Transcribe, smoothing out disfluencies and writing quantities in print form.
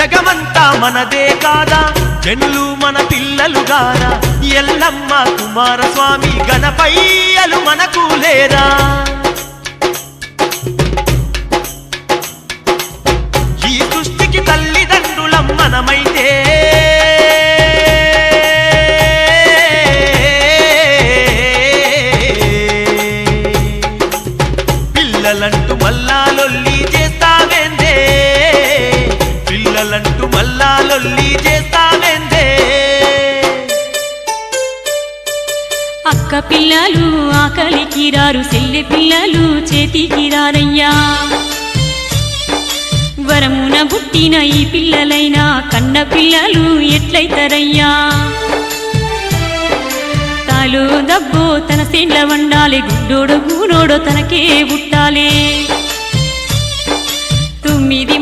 జగమంతా మనదే కాదా, జనులు మన పిల్లలు గారా, ఎల్లమ్మ కుమారస్వామి గణపయ్యలు మనకు లేరా. ఈ సృష్టికి తల్లిదండ్రులం మనమైతే పిల్లలంటూ మల్లాలొల్లి చేస్తావేందే, పిల్లలంటూ మల్లాలొల్లి చేస్తావేందే. అక్క పిల్లలు ఆకలికి రారు, చెల్లి పిల్లలు చేతికి రారయ్యా. వరమున పుట్టిన ఈ పిల్లలైనా కన్న పిల్లలు ఎట్లయితారయ్యా. తాలో దబ్బో తన సేండ్ల వండాలి, గుడ్డోడు గూనోడో తనకే పుట్టాలి. 9